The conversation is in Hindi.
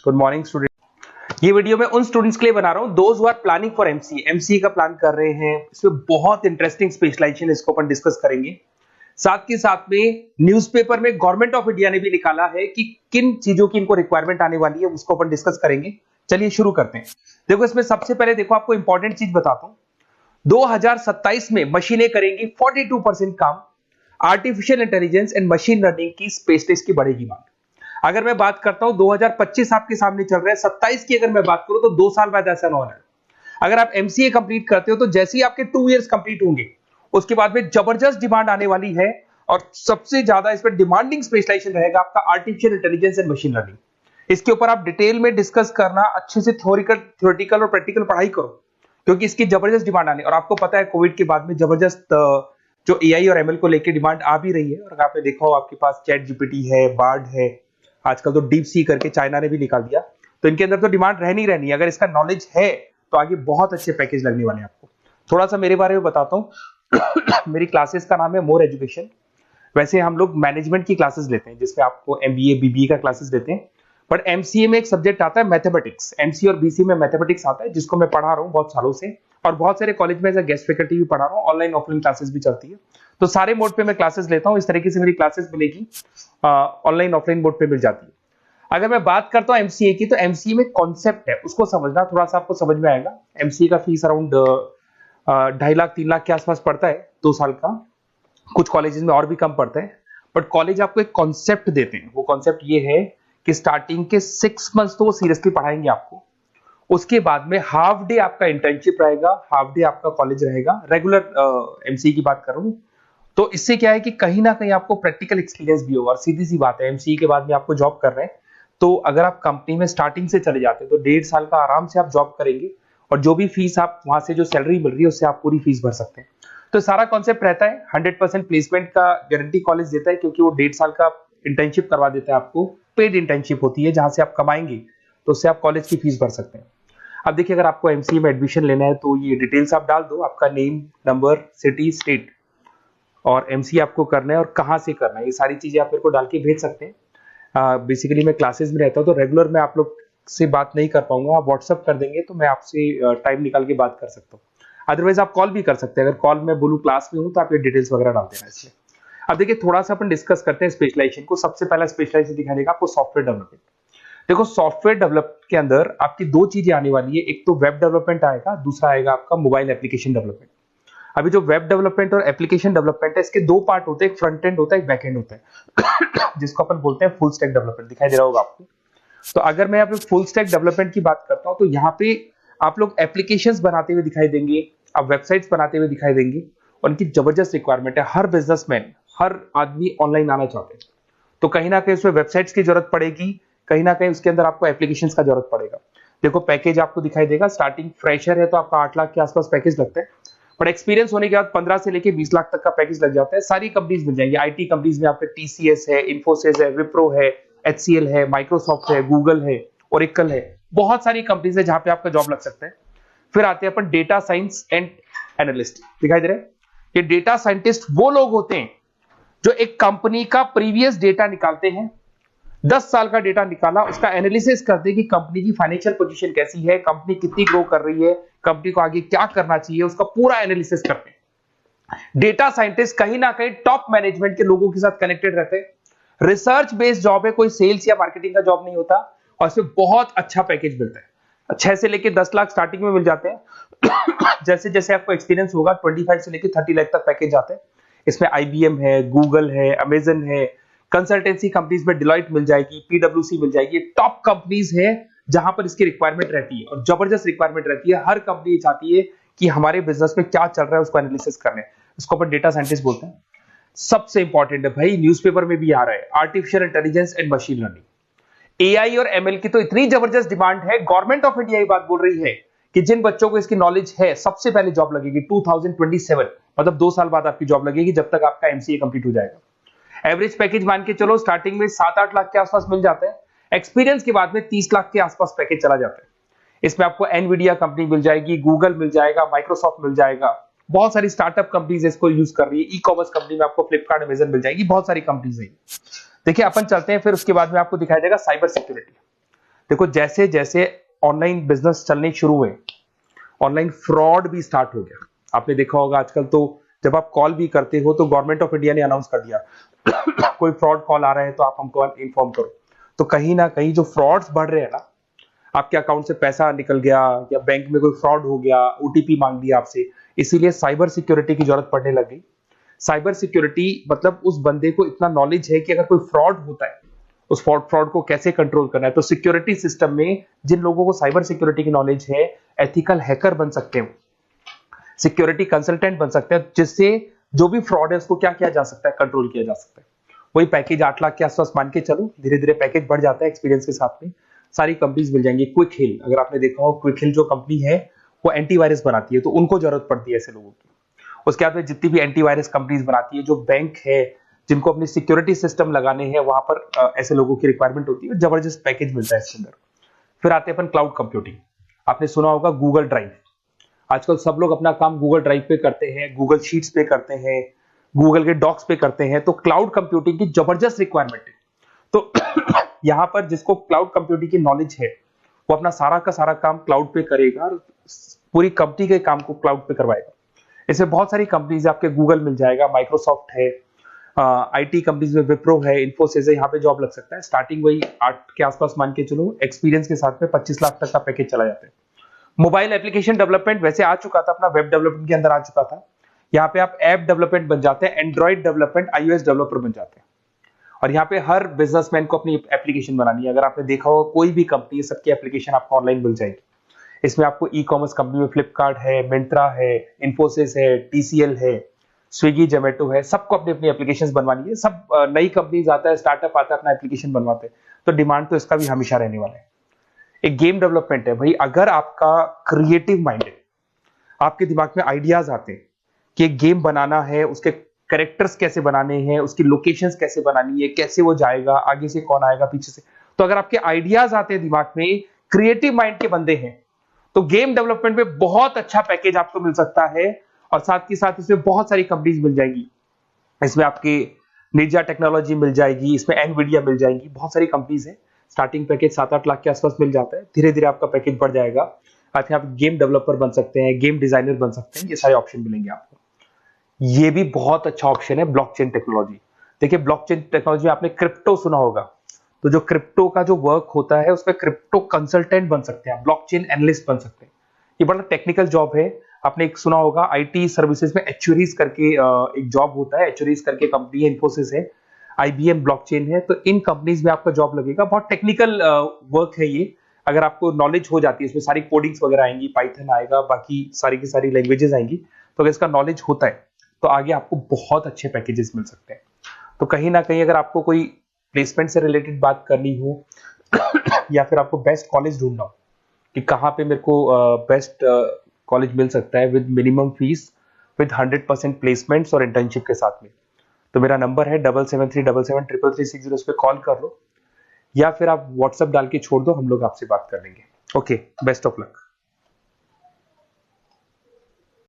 Good morning student. ये वीडियो मैं उन स्टूडेंट्स के लिए बना रहा हूं those who are planning for MCA का प्लान कर रहे हैं। इसमें बहुत इंटरेस्टिंग स्पेशलाइजेशन इसको अपन डिस्कस करेंगे। साथ के साथ में न्यूज़पेपर में गवर्नमेंट ऑफ इंडिया ने भी निकाला है कि किन चीजों की इनको रिक्वायरमेंट आने वाली है, उसको अपन डिस्कस करेंगे। चलिए शुरू करते हैं। देखो इसमें सबसे पहले देखो आपको इंपॉर्टेंट चीज बताता हूं। 2027 में मशीनें करेंगी 42% काम। Artificial intelligence and machine learning की स्पेशलिस्ट की बढ़ेगी मांग। अगर मैं बात करता हूं 2025 आपके सामने चल रहा है, 27 की अगर मैं बात करूं तो 2 साल बाद ऐसा होना है। अगर आप एमसीए कंप्लीट करते हो तो जैसे ही आपके 2 इयर्स कंप्लीट होंगे उसके बाद में जबरदस्त डिमांड आने वाली है और सबसे ज्यादा इस पर डिमांडिंग स्पेशलाइजेशन रहेगा आपका artificial intelligence and machine learning. इसके ऊपर आप डिटेल में डिस्कस करना, अच्छे से थ्योरेटिकल और प्रैक्टिकल पढ़ाई करो क्योंकि इसकी जबरदस्त डिमांड आने। और आपको पता है कोविड के बाद में जबरदस्त जो एआई और एमएल को लेकर डिमांड आ भी रही है। और आपने देखा हो आपके पास चैट जीपीटी है, बार्ड है, आजकल तो डीप सी करके चाइना ने भी निकाल दिया। तो इनके अंदर तो डिमांड रहनी रहनी है। अगर इसका नॉलेज है तो आगे बहुत अच्छे पैकेज लगने वाले हैं आपको। थोड़ा सा मेरे बारे में बताता हूँ। मेरी क्लासेस का नाम है मोर एजुकेशन। वैसे हम लोग मैनेजमेंट की क्लासेस लेते हैं जिसमें आपको एमबीए बीबीए का क्लासेस देते हैं। बट एमसीए में एक सब्जेक्ट आता है मैथमेटिक्स। एमसीए और बीसीए में मैथमेटिक्स आता है जिसको मैं पढ़ा रहा हूँ बहुत सालों से और बहुत सारे कॉलेज में एज अ गेस्ट फैकल्टी भी पढ़ा रहा हूँ। ऑनलाइन ऑफलाइन क्लासेस भी चलती है, तो सारे मोड पे मैं क्लासेस लेता हूँ। इस तरीके से मेरी क्लासेस मिलेगी, ऑनलाइन ऑफलाइन मोड पे मिल जाती है। अगर मैं बात करता हूँ एमसीए की, तो एमसीए में कॉन्सेप्ट है उसको समझना, थोड़ा सा आपको समझ में आएगा। एमसीए का फीस अराउंड 2.5 लाख 3 लाख के आसपास पड़ता है 2 साल का। कुछ कॉलेजेस में और भी कम पड़ता है। बट कॉलेज आपको एक कॉन्सेप्ट देते हैं। वो कॉन्सेप्ट ये है कि स्टार्टिंग के 6 मंथ्स तो वो सीरियसली पढ़ाएंगे आपको। उसके बाद में हाफ डे आपका इंटर्नशिप रहेगा, हाफ डे आपका कॉलेज रहेगा। रेगुलर एमसीए की बात करूं तो इससे क्या है कि कहीं ना कहीं आपको प्रैक्टिकल एक्सपीरियंस भी होगा। और सीधी सी बात है, एमसीए के बाद में आपको जॉब कर रहे हैं तो अगर आप कंपनी में स्टार्टिंग से चले जाते हैं तो 1.5 साल का आराम से आप जॉब करेंगे और जो भी फीस आप वहां से जो सैलरी मिल रही है उससे आप पूरी फीस भर सकते हैं। तो सारा कॉन्सेप्ट रहता है। 100% प्लेसमेंट का गारंटी कॉलेज देता है क्योंकि वो 1.5 साल का इंटर्नशिप करवा देता है आपको। पेड इंटर्नशिप होती है जहां से आप कमाएंगे तो उससे आप कॉलेज की फीस भर सकते हैं। अब देखिए अगर आपको एमसीए में एडमिशन लेना है तो ये डिटेल्स आप डाल दो, आपका नेम, नंबर, सिटी, स्टेट और एमसीए आपको करना है और कहाँ से करना है। ये सारी चीजें आप मेरे को डाल के भेज सकते हैं। बेसिकली मैं क्लासेस में रहता हूँ तो रेगुलर मैं आप लोग से बात नहीं कर पाऊंगा। आप व्हाट्सअप कर देंगे तो मैं आपसे टाइम निकाल के बात कर सकता हूँ। अदरवाइज आप कॉल भी कर सकते हैं। अगर कॉल में बोलूँ क्लास में हूँ तो आप ये डिटेल्स वगैरह डाल देना इसलिए। अब देखिए थोड़ा सा अपन डिस्कस करते हैं स्पेशलाइजेशन को। सबसे पहला स्पेशलाइजेशन दिखाई देगा आपको सॉफ्टवेयर डेवलपमेंट। देखो सॉफ्टवेयर डेवलप के अंदर आपकी 2 चीजें आने वाली है। एक तो वेब डेवलपमेंट आएगा, दूसरा आएगा आपका मोबाइल एप्लीकेशन डेवलपमेंट। अभी जो वेब डेवलपमेंट और एप्लीकेशन डेवलपमेंट है इसके 2 पार्ट होते हैं, एक फ्रंट एंड होता है, एक बैक एंड होता है जिसको अपन बोलते हैं फुल स्टैक डेवलपमेंट। दिखाई दे रहा होगा आपको। तो अगर मैं यहाँ पे फुल स्टैक डेवलपमेंट की बात करता हूँ तो यहाँ पे आप लोग एप्लीकेशंस बनाते हुए दिखाई देंगे, आप वेबसाइट्स बनाते हुए दिखाई देंगे। उनकी जबरदस्त रिक्वायरमेंट है। हर बिजनेसमैन, हर आदमी ऑनलाइन आना चाहते हैं तो कहीं ना कहीं उसमें वेबसाइट्स की जरूरत पड़ेगी, कहीं ना कहीं उसके अंदर आपको एप्लीकेशंस का जरूरत पड़ेगा। देखो पैकेज आपको दिखाई देगा। स्टार्टिंग फ्रेशर है तो आपका 8 लाख के आसपास पैकेज लगता है। बट एक्सपीरियंस होने के बाद 15 से लेके 20 लाख तक का पैकेज लग जाता है। सारी कंपनीज मिल जाएंगी। आईटी कंपनीज में आपके टीसीएस है, इन्फोसिस है, विप्रो है, एचसीएल है, माइक्रोसॉफ्ट है, गूगल है, ओरेकल है। बहुत सारी कंपनीज है जहां पे आपका जॉब लग सकता है। फिर आते हैं अपन डेटा साइंस एंड एनालिस्ट। दिखाई दे रहा है? ये डेटा साइंटिस्ट वो लोग होते हैं जो एक कंपनी का प्रीवियस डेटा निकालते हैं। 10 साल का डेटा निकाला, उसका एनालिसिस करते हैं कि कंपनी की फाइनेंशियल पोजीशन कैसी है, कंपनी कितनी ग्रो कर रही है, कंपनी को आगे क्या करना चाहिए, उसका पूरा एनालिसिस करते हैं। डेटा साइंटिस्ट कहीं ना कहीं टॉप मैनेजमेंट के लोगों के साथ कनेक्टेड रहते हैं। रिसर्च बेस्ड जॉब है, कोई सेल्स या मार्केटिंग का जॉब नहीं होता और इसमें बहुत अच्छा पैकेज मिलता है। 6 से लेके 10 लाख स्टार्टिंग में मिल जाते हैं। जैसे जैसे आपको एक्सपीरियंस होगा 25 से लेके 30 लाख तक पैकेज आते हैं। इसमें आईबीएम है, गूगल है, अमेजन है, कंसल्टेंसी कंपनीज में डिलॉयट मिल जाएगी, पीडब्ल्यूसी मिल जाएगी। टॉप कंपनीज है जहां पर इसकी रिक्वायरमेंट रहती है और जबरदस्त रिक्वायरमेंट रहती है। हर कंपनी चाहती है कि हमारे बिजनेस में क्या चल रहा है उसको एनालिसिस करने। इसको अपन डेटा साइंटिस्ट बोलते हैं। सबसे इंपॉर्टेंट है भाई, न्यूज़पेपर में भी आ रहा है, artificial intelligence and machine learning. AI और एमएल की तो इतनी जबरदस्त डिमांड है। गवर्नमेंट ऑफ इंडिया ये बात बोल रही है कि जिन बच्चों को इसकी नॉलेज है सबसे पहले जॉब लगेगी 2027, मतलब 2 साल बाद आपकी जॉब लगेगी जब तक आपका एमसीए कंप्लीट हो जाएगा। एवरेज पैकेज मान के चलो स्टार्टिंग में 7-8 लाख के आसपास मिल जाते हैं। एक्सपीरियंस के बाद में 30 लाख के आसपास पैकेज चला जाता है। इसमें आपको एनवीडिया कंपनी मिल जाएगी, गूगल मिल जाएगा, माइक्रोसॉफ्ट मिल जाएगा। बहुत सारी स्टार्टअप कंपनीज इसको यूज कर रही है। ई कॉमर्स कंपनी में आपको फ्लिपकार्ट, अमेजन मिल जाएगी। बहुत सारी कंपनीज है। देखिए अपन चलते हैं, फिर उसके बाद में आपको दिखाई देगा साइबर सिक्योरिटी। देखो जैसे जैसे ऑनलाइन बिजनेस चलने शुरू हुए, ऑनलाइन फ्रॉड भी स्टार्ट हो गया। आपने देखा होगा आजकल तो जब आप कॉल भी करते हो तो गवर्नमेंट ऑफ इंडिया ने अनाउंस कर दिया कोई फ्रॉड कॉल आ रहा है तो आप हमको इन्फॉर्म करो। तो कहीं ना कहीं जो फ्रॉड्स बढ़ रहे हैं ना, आपके अकाउंट से पैसा निकल गया या बैंक में कोई फ्रॉड हो गया, ओटीपी मांग लिया आपसे, इसीलिए साइबर सिक्योरिटी की जरूरत पड़ने लग गई। साइबर सिक्योरिटी मतलब उस बंदे को इतना नॉलेज है कि अगर कोई फ्रॉड होता है उस फ्रॉड को कैसे कंट्रोल करना है। तो सिक्योरिटी सिस्टम में जिन लोगों को साइबर सिक्योरिटी की नॉलेज है, एथिकल हैकर बन सकते हैं, सिक्योरिटी कंसल्टेंट बन सकते हैं, जिससे जो भी फ्रॉड है उसको क्या किया जा सकता है, कंट्रोल किया जा सकता है। वही पैकेज 8 लाख के आसपास मान के चलो, धीरे धीरे पैकेज बढ़ जाता है एक्सपीरियंस के साथ में। सारी कंपनीज मिल जाएंगी। क्विक हिल, अगर आपने देखा हो, क्विक हिल जो कंपनी है वो एंटीवायरस बनाती है, तो उनको जरूरत पड़ती है ऐसे लोगों की। उसके बाद में जितनी भी एंटीवायरस कंपनीज बनाती है, जो बैंक है जिनको अपनी सिक्योरिटी सिस्टम लगाने हैं, वहां पर ऐसे लोगों की रिक्वायरमेंट होती है। जबरदस्त पैकेज मिलता है इसके अंदर। फिर आते हैं अपन क्लाउड कंप्यूटिंग। आपने सुना होगा गूगल ड्राइव, आजकल सब लोग अपना काम गूगल ड्राइव पे करते हैं, गूगल शीट्स पे करते हैं, गूगल के डॉक्स पे करते हैं। तो क्लाउड कंप्यूटिंग की जबरदस्त रिक्वायरमेंट है। तो यहां पर जिसको क्लाउड कंप्यूटिंग की नॉलेज है वो अपना सारा का सारा काम क्लाउड पे करेगा और पूरी कंपनी के काम को क्लाउड पे करवाएगा। इसमें बहुत सारी कंपनीज, आपके गूगल मिल जाएगा, माइक्रोसॉफ्ट है, आईटी कंपनीज में विप्रो है, इन्फोसिस है, यहाँ पे जॉब लग सकता है। स्टार्टिंग वही 8 के आसपास मान के चलो, एक्सपीरियंस के साथ में 25 लाख तक का पैकेज चला जाता है। मोबाइल एप्लीकेशन डेवलपमेंट वैसे आ चुका था, अपना वेब डेवलपमेंट के अंदर आ चुका था। यहाँ पे आप ऐप डेवलपमेंट बन जाते हैं, एंड्रॉइड डेवलपमेंट, आईओएस डेवलपर बन जाते हैं। और यहाँ पे हर बिजनेसमैन को अपनी एप्लीकेशन बनानी है। अगर आपने देखा हो कोई भी कंपनी, सबकी एप्लीकेशन आपको ऑनलाइन मिल जाएगी। इसमें आपको ई कॉमर्स कंपनी में फ्लिपकार्ट है, मिंत्रा है, इन्फोसिस है, टीसीएल है, स्विगी, जोमेटो है, सबको अपनी अपनी एप्लीकेशन बनवानी है। सब नई कंपनीज आता है, स्टार्टअप आता है, अपना एप्लीकेशन बनवाते हैं। तो डिमांड तो इसका भी हमेशा रहने वाला है। एक गेम डेवलपमेंट है भाई, अगर आपका क्रिएटिव माइंड है, आपके दिमाग में आइडियाज आते हैं कि एक गेम बनाना है, उसके कैरेक्टर्स कैसे बनाने हैं, उसकी लोकेशंस कैसे बनानी है, कैसे वो जाएगा, आगे से कौन आएगा, पीछे से, तो अगर आपके आइडियाज आते हैं दिमाग में, क्रिएटिव माइंड के बंदे हैं, तो गेम डेवलपमेंट में बहुत अच्छा पैकेज आपको मिल सकता है। और साथ के साथ इसमें बहुत सारी कंपनीज मिल जाएंगी। इसमें आपकी निंजा टेक्नोलॉजी मिल जाएगी, इसमें एनवीडिया मिल जाएंगी, बहुत सारी कंपनीज है। स्टार्टिंग पैकेज 7-8 लाख के आसपास मिल जाता है। धीरे धीरे आपका पैकेज बढ़ जाएगा। आखिर आप गेम डेवलपर बन सकते हैं, गेम डिजाइनर बन सकते हैं, ये सारे ऑप्शन मिलेंगे आपको। ये भी बहुत अच्छा ऑप्शन है ब्लॉकचेन टेक्नोलॉजी। देखिए ब्लॉकचेन टेक्नोलॉजी में आपने क्रिप्टो सुना होगा, तो जो क्रिप्टो का जो वर्क होता है उसमें क्रिप्टो कंसल्टेंट बन सकते हैं, ब्लॉकचेन एनालिस्ट बन सकते हैं। ये बड़ा टेक्निकल जॉब है। आपने एक सुना होगा आईटी सर्विसेज में एक्चुअरीज करके एक जॉब होता है, एक्चुअरीज करके कंपनी है, इन्फोसिस है, आईबीएम ब्लॉकचेन है। तो इन कंपनीज में आपका जॉब लगेगा। बहुत टेक्निकल वर्क है ये। अगर आपको नॉलेज हो जाती है, इसमें सारी कोडिंग्स वगैरह आएंगी, पाइथन आएगा, बाकी सारी की सारी लैंग्वेजेस आएंगी। तो अगर इसका नॉलेज होता है तो आगे आपको बहुत अच्छे पैकेजेस मिल सकते हैं। तो कहीं ना कहीं अगर आपको कोई प्लेसमेंट से रिलेटेड बात करनी हो या फिर आपको बेस्ट कॉलेज ढूंढना हो कि कहाँ पे मेरे को बेस्ट कॉलेज मिल सकता है with minimum fees, with 100% placements और इंटर्नशिप के साथ में, तो मेरा नंबर है 7737733360। उस पर कॉल कर लो या फिर आप व्हाट्सएप डाल के छोड़ दो, हम लोग आपसे बात कर लेंगे। Okay, best of luck.